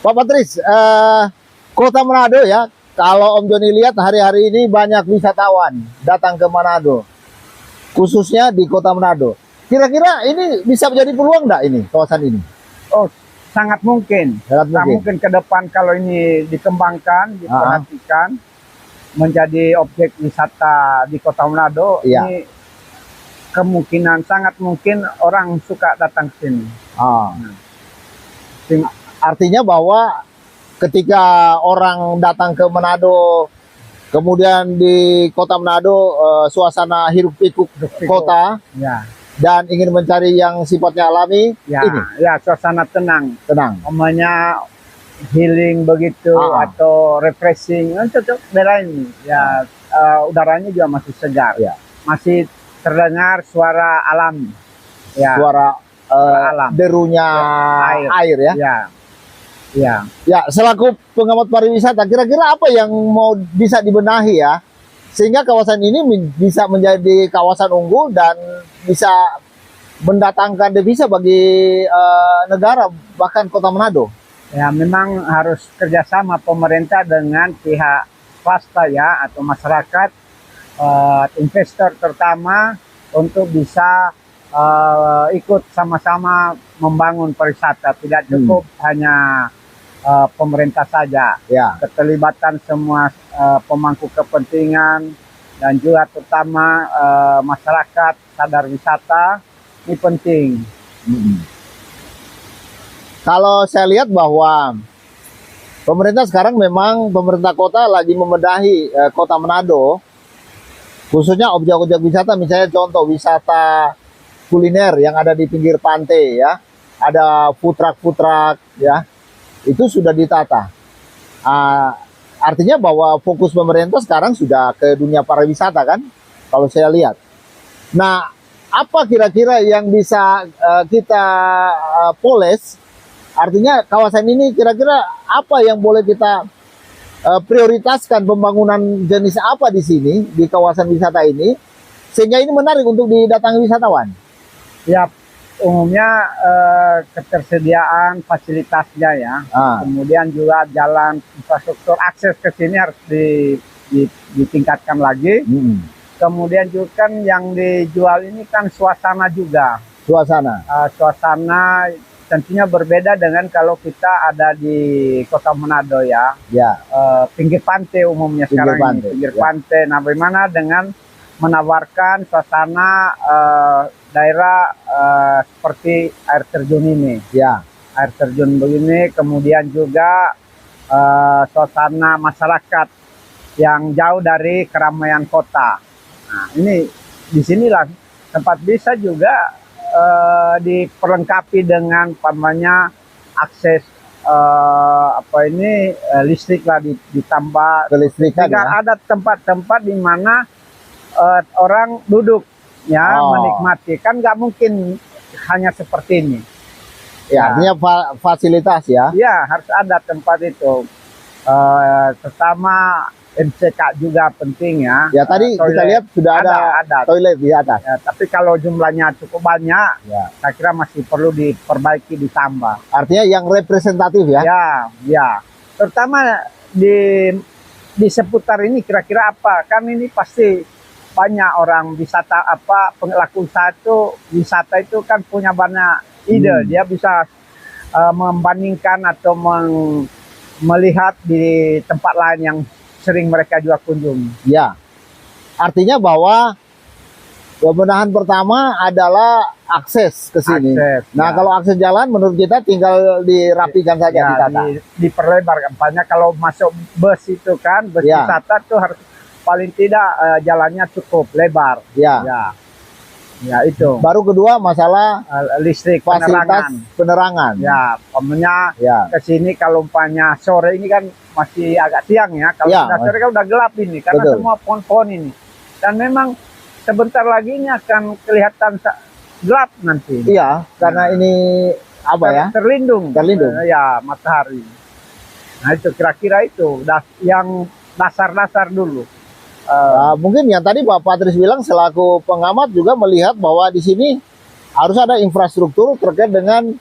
Pak Patris, Kota Manado ya, kalau Om Joni lihat hari-hari ini banyak wisatawan datang ke Manado, khususnya di Kota Manado. Kira-kira ini bisa menjadi peluang nggak ini, kawasan ini? Oh, sangat mungkin. Sangat mungkin ke depan kalau ini dikembangkan, diperhatikan, menjadi objek wisata di Kota Manado, ini kemungkinan sangat mungkin orang suka datang ke sini. Artinya bahwa ketika orang datang ke Manado, kemudian di Kota Manado suasana hiruk pikuk kota, dan ingin mencari yang sifatnya alami, ini suasana tenang, namanya healing begitu atau refreshing, cocok belain ya. Udaranya juga masih segar, masih terdengar suara alam, suara alam, derunya air ya. Selaku pengamat pariwisata, kira-kira apa yang mau bisa dibenahi ya, sehingga kawasan ini bisa menjadi kawasan unggul dan bisa mendatangkan devisa bagi negara, bahkan Kota Manado? Ya, memang harus kerjasama pemerintah dengan pihak swasta ya, atau masyarakat, investor terutama, untuk bisa ikut sama-sama membangun pariwisata. Tidak cukup hanya pemerintah saja, keterlibatan semua pemangku kepentingan dan juga terutama masyarakat sadar wisata ini penting. Kalau saya lihat bahwa pemerintah sekarang memang pemerintah kota lagi membenahi Kota Manado, khususnya objek-objek wisata, misalnya contoh wisata kuliner yang ada di pinggir pantai ya, ada food truck ya, itu sudah ditata. Artinya bahwa fokus pemerintah sekarang sudah ke dunia pariwisata kan, kalau saya lihat. Nah, apa kira-kira yang bisa kita poles? Artinya kawasan ini kira-kira apa yang boleh kita prioritaskan, pembangunan jenis apa di sini, di kawasan wisata ini, sehingga ini menarik untuk didatangi wisatawan? Ya, umumnya ketersediaan fasilitasnya ya, kemudian juga jalan, infrastruktur akses ke sini harus ditingkatkan lagi. Kemudian juga kan yang dijual ini kan suasana juga. Suasana tentunya berbeda dengan kalau kita ada di Kota Manado ya. Pinggir pantai umumnya sekarang ini. Pinggir pantai. Nah, bagaimana dengan menawarkan suasana daerah seperti air terjun ini, air terjun begini, kemudian juga suasana masyarakat yang jauh dari keramaian kota. Nah, ini disinilah tempat bisa juga diperlengkapi dengan pamannya akses listrik lah, ditambah kelistrikan ya. Ada tempat-tempat di mana orang duduk ya, menikmati, kan nggak mungkin hanya seperti ini ya. Artinya fasilitas ya, harus ada tempat itu, terutama MCK juga penting ya. Tadi toilet, kita lihat sudah ada toilet di atas ya, tapi kalau jumlahnya cukup banyak saya kira masih perlu diperbaiki, ditambah. Artinya yang representatif ya, terutama di seputar ini kira-kira apa, kan ini pasti banyak orang wisata, pelaku wisata itu kan punya banyak ide. Dia bisa membandingkan atau melihat di tempat lain yang sering mereka juga kunjungi. Artinya bahwa pembenahan pertama adalah akses ke sini. Nah, kalau akses jalan menurut kita tinggal dirapikan saja, ditata. Diperlebar. Banyak kalau masuk bus itu kan, bus wisata tuh harus paling tidak jalannya cukup lebar. Itu. Baru kedua masalah listrik, penerangan. Ke sini kalau umpamanya sore ini kan masih agak siang ya. Kalau sudah sore kan udah gelap ini, karena semua pohon-pohon ini. Dan memang sebentar lagi ini akan kelihatan gelap nanti. Karena ini terlindung. Matahari. Nah, itu kira-kira itu yang dasar-dasar dulu. Mungkin yang tadi Pak Patris bilang selaku pengamat juga melihat bahwa di sini harus ada infrastruktur terkait dengan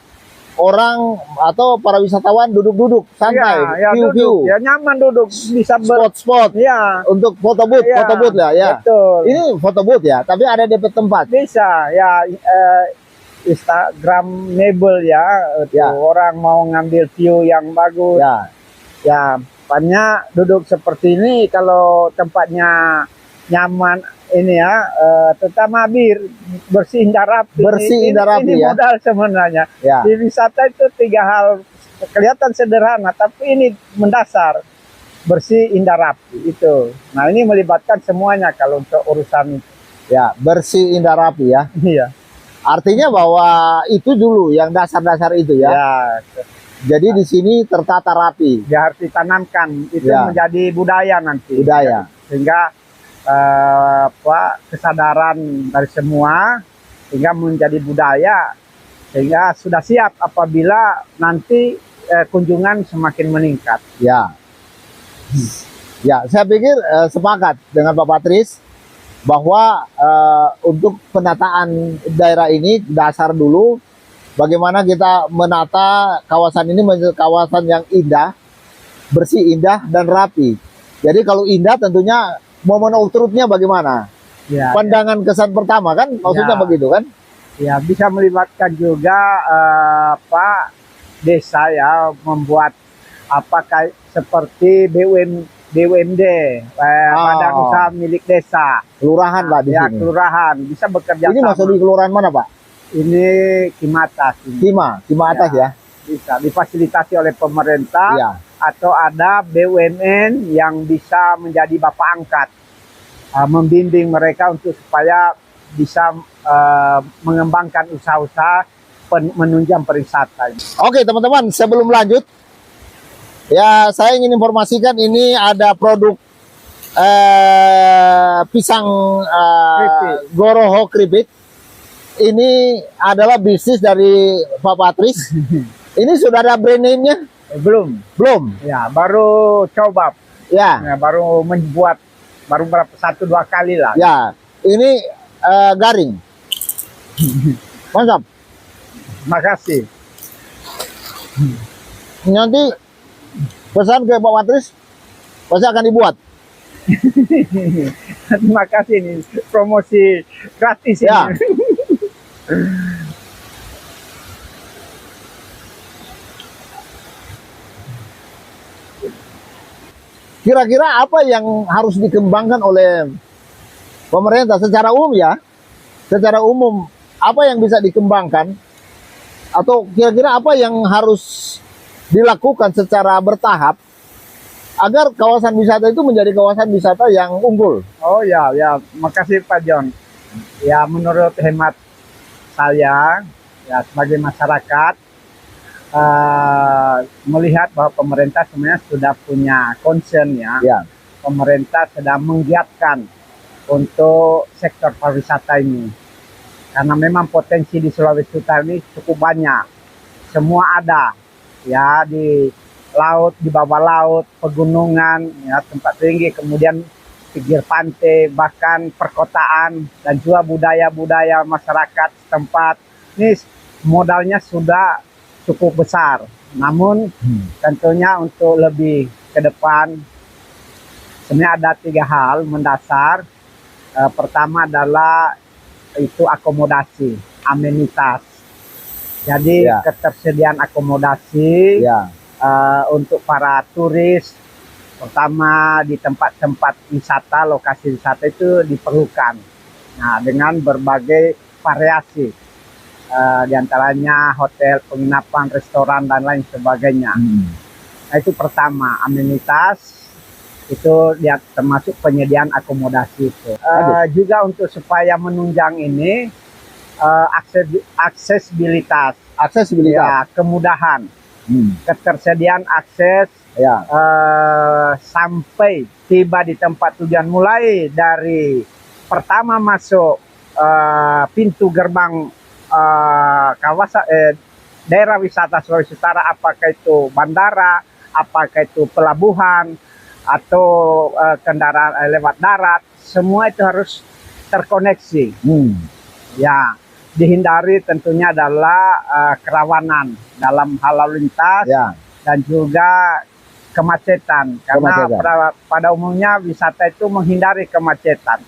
orang atau para wisatawan duduk-duduk santai, ya, view-view, ya nyaman duduk, bisa spot-spot, ya, untuk foto booth lah ya. Betul. Ini foto booth ya, tapi ada DP tempat. Bisa ya, Instagramable ya, orang mau ngambil view yang bagus. Ya, banyak duduk seperti ini kalau tempatnya nyaman ini ya, terutama bersih indah rapi. Ini ya. Modal sebenarnya. Di wisata itu 3 hal kelihatan sederhana, tapi ini mendasar. Bersih indah rapi itu. Nah, ini melibatkan semuanya kalau untuk urusan itu. Ya, bersih indah rapi ya. Iya. Artinya bahwa itu dulu yang dasar-dasar itu ya. Jadi di sini tertata rapi. Ya, harus ditanamkan itu menjadi budaya nanti. Budaya. Sehingga kesadaran dari semua sehingga menjadi budaya, sehingga sudah siap apabila nanti kunjungan semakin meningkat. Ya, saya pikir sepakat dengan Pak Patris bahwa untuk penataan daerah ini dasar dulu bagaimana kita menata kawasan ini menjadi kawasan yang indah, bersih, indah dan rapi. Jadi kalau indah tentunya momen of truth-nya bagaimana? Pandangan kesan pertama kan, maksudnya begitu kan? Ya, bisa melibatkan juga desa ya, membuat kayak seperti BUMD, badan usaha milik desa. Kelurahan Pak di sini. Kelurahan bisa bekerja. Ini masuk di kelurahan mana Pak? Ini Cimatas. Cima Atas ya. Bisa difasilitasi oleh pemerintah. Atau ada BUMN yang bisa menjadi bapak angkat, membimbing mereka untuk supaya bisa mengembangkan usaha-usaha menunjang pariwisata. Oke teman-teman, sebelum lanjut ya saya ingin informasikan ini ada produk pisang Goroho Kripik. Ini adalah bisnis dari Pak Patris. Ini sudah ada brand name-nya? Belum. Ya, baru coba. Baru membuat, baru berapa 1-2 kali lah. Ya, ini garing. Mantap. Makasih. Nanti pesan ke Pak Patris, pasti akan dibuat. Terima kasih nih, promosi gratis ya. Ini. Kira-kira apa yang harus dikembangkan oleh pemerintah secara umum ya? Secara umum, apa yang bisa dikembangkan? Atau kira-kira apa yang harus dilakukan secara bertahap agar kawasan wisata itu menjadi kawasan wisata yang unggul? Oh ya, makasih Pak John. Ya, menurut hemat saya, ya sebagai masyarakat, melihat bahwa pemerintah sebenarnya sudah punya concern ya. Pemerintah sedang menggiatkan untuk sektor pariwisata ini, karena memang potensi di Sulawesi Utara ini cukup banyak. Semua ada ya, di laut, di bawah laut, pegunungan ya, tempat tinggi, kemudian pinggir pantai, bahkan perkotaan, dan juga budaya-budaya masyarakat setempat. Ini modalnya sudah cukup besar, namun tentunya untuk lebih ke depan sebenarnya ada 3 hal mendasar. Pertama adalah itu akomodasi, amenitas. Jadi ketersediaan akomodasi untuk para turis, pertama di tempat-tempat wisata, lokasi wisata itu diperlukan. Nah, dengan berbagai variasi. Diantaranya hotel, penginapan, restoran, dan lain sebagainya. Nah, itu pertama, amenitas, itu dia termasuk penyediaan akomodasi itu. Juga untuk supaya menunjang ini, aksesibilitas, ya, kemudahan, ketersediaan akses sampai tiba di tempat tujuan, mulai dari pertama masuk pintu gerbang kawasan daerah wisata Sulawesi Utara, apakah itu bandara, apakah itu pelabuhan, atau kendaraan lewat darat, semua itu harus terkoneksi. Ya, dihindari tentunya adalah kerawanan dalam hal lalu lintas dan juga kemacetan. Karena pada umumnya wisata itu menghindari kemacetan.